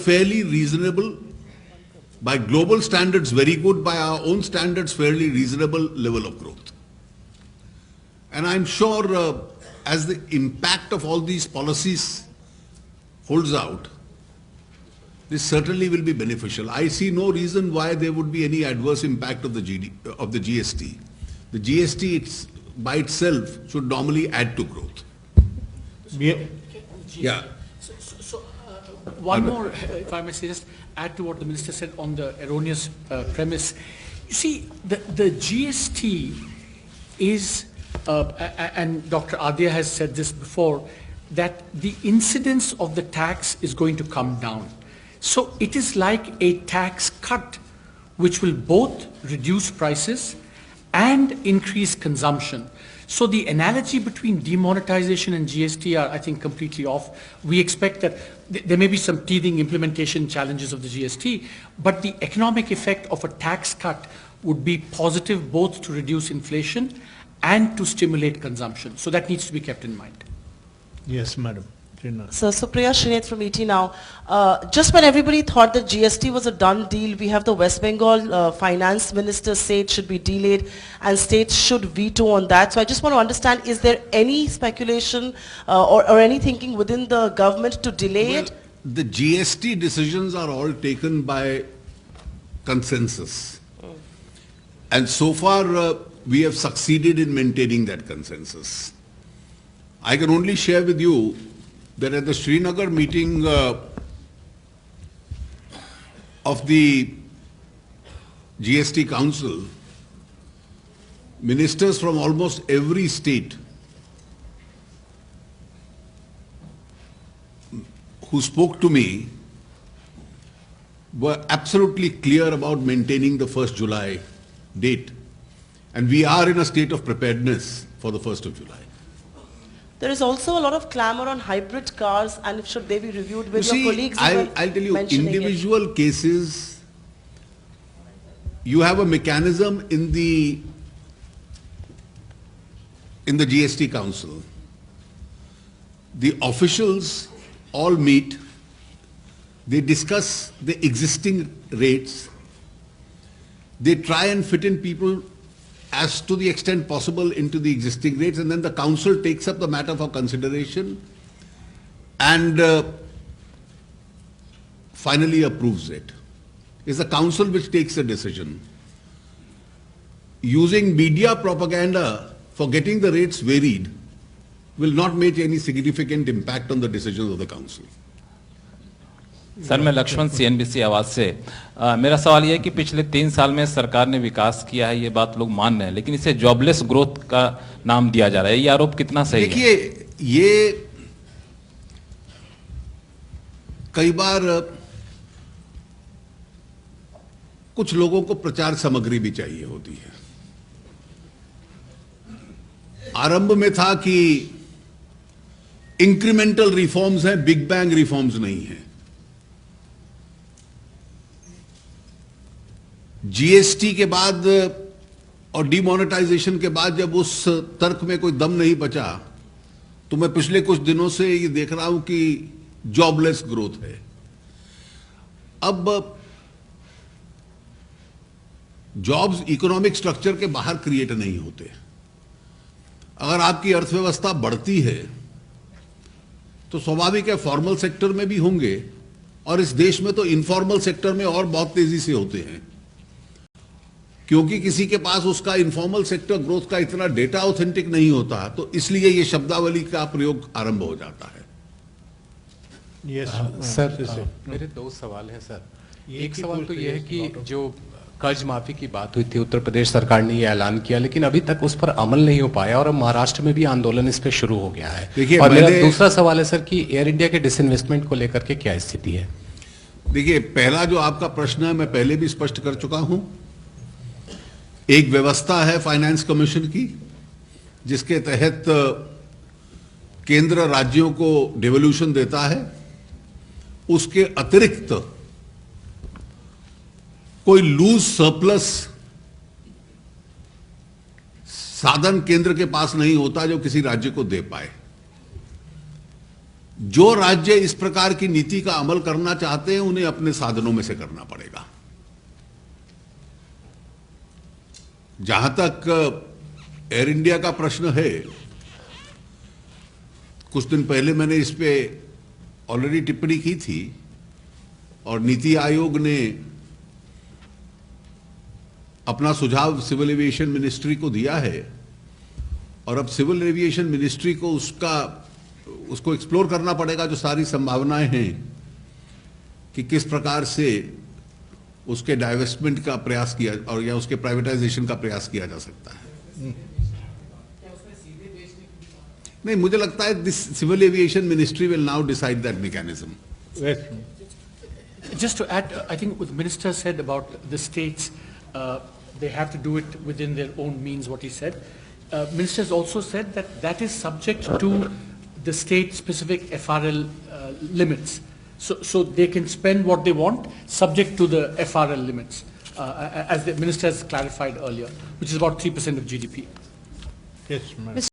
fairly reasonable, by global standards very good, by our own standards fairly reasonable level of growth. And I'm sure as the impact of all these policies holds out, this certainly will be beneficial. I see no reason why there would be any adverse impact of the GST. The GST by itself should normally add to growth. Yeah. So one more, if I may say, just add to what the minister said on the erroneous premise. You see, the GST is, and Dr. Adya has said this before, that the incidence of the tax is going to come down. So it is like a tax cut, which will both reduce prices and increase consumption. So the analogy between demonetization and GST are, I think, completely off. We expect that there may be some teething implementation challenges of the GST, but the economic effect of a tax cut would be positive both to reduce inflation and to stimulate consumption. So that needs to be kept in mind. Yes, madam. So Supriya Shrinath from ET Now. Just when everybody thought that GST was a done deal, we have the West Bengal finance minister say it should be delayed and states should veto on that. So I just want to understand, is there any speculation or any thinking within the government to delay it? The GST decisions are all taken by consensus. And so far we have succeeded in maintaining that consensus. I can only share with you that at the Srinagar meeting of the GST Council, ministers from almost every state who spoke to me were absolutely clear about maintaining the 1st July date. And we are in a state of preparedness for the 1st of July. There is also a lot of clamor on hybrid cars, and should they be reviewed with your colleagues? I'll tell you, individual cases, you have a mechanism in the GST Council. The officials all meet, they discuss the existing rates, they try and fit in people as to the extent possible into the existing rates, and then the council takes up the matter for consideration and finally approves it. It's the council which takes the decision. Using media propaganda for getting the rates varied will not make any significant impact on the decisions of the council. Sir मैं Lakshman CNBC आवाज से मेरा सवाल यह है कि पिछले 3 साल में सरकार ने विकास किया है, ये बात लोग मान रहे हैं, लेकिन इसे जॉबलेस ग्रोथ का नाम दिया जा रहा है, ये आरोप कितना सही है? देखिए, ये कई बार कुछ लोगों को प्रचार सामग्री भी चाहिए होती है। आरंभ में था कि इंक्रीमेंटल रिफॉर्म्स हैं, बिग बैंग रिफॉर्म्स नहीं है। जीएसटी के बाद और डिमोनेटाइजेशन के बाद जब उस तर्क में कोई दम नहीं बचा, तो मैं पिछले कुछ दिनों से ये देख रहा हूं कि जॉबलेस ग्रोथ है। अब जॉब्स इकोनॉमिक स्ट्रक्चर के बाहर क्रिएट नहीं होते। अगर आपकी अर्थव्यवस्था बढ़ती है तो स्वाभाविक है फॉर्मल सेक्टर में भी होंगे, और इस देश में तो इनफॉर्मल सेक्टर में और बहुत तेजी से होते हैं, क्योंकि किसी के पास उसका इनफॉर्मल सेक्टर ग्रोथ का इतना डेटा ऑथेंटिक नहीं होता, तो इसलिए ये शब्दावली का प्रयोग आरंभ हो जाता है। सर मेरे 2 सवाल हैं सर। एक सवाल तो ये है कि जो कर्ज माफी की बात हुई थी, उत्तर प्रदेश सरकार ने ये ऐलान किया, लेकिन अभी तक उस पर अमल नहीं हो पाया और अब महाराष्ट्र में भी आंदोलन इस पे शुरू हो गया है। और मेरा दूसरा सवाल है सर कि एयर इंडिया के डिसइन्वेस्टमेंट को लेकर के क्या स्थिति है? देखिए, पहला जो आपका प्रश्न है मैं पहले भी स्पष्ट कर चुका हूं। एक व्यवस्था है फाइनेंस कमीशन की, जिसके तहत केंद्र राज्यों को डिवोल्यूशन देता है। उसके अतिरिक्त कोई लूज सरप्लस साधन केंद्र के पास नहीं होता जो किसी राज्य को दे पाए। जो राज्य इस प्रकार की नीति का अमल करना चाहते हैं उन्हें अपने साधनों में से करना पड़ेगा। जहां तक एयर इंडिया का प्रश्न है, कुछ दिन पहले मैंने इस पे ऑलरेडी टिप्पणी की थी और नीति आयोग ने अपना सुझाव सिविल एविएशन मिनिस्ट्री को दिया है और अब सिविल एविएशन मिनिस्ट्री को उसको एक्सप्लोर करना पड़ेगा, जो सारी संभावनाएं हैं कि किस प्रकार से उसके डाइवेस्टमेंट का प्रयास किया और या उसके प्राइवेटाइजेशन का प्रयास किया जा सकता है। नहीं, मुझे लगता है this civil aviation ministry will now decide that mechanism. Just to add, I think what the minister said about the states, they have to do it within their own means, what he said. Minister has also said that that is subject to the state-specific FRL limits. So they can spend what they want, subject to the FRL limits, as the minister has clarified earlier, which is about 3% of GDP. Yes, ma'am.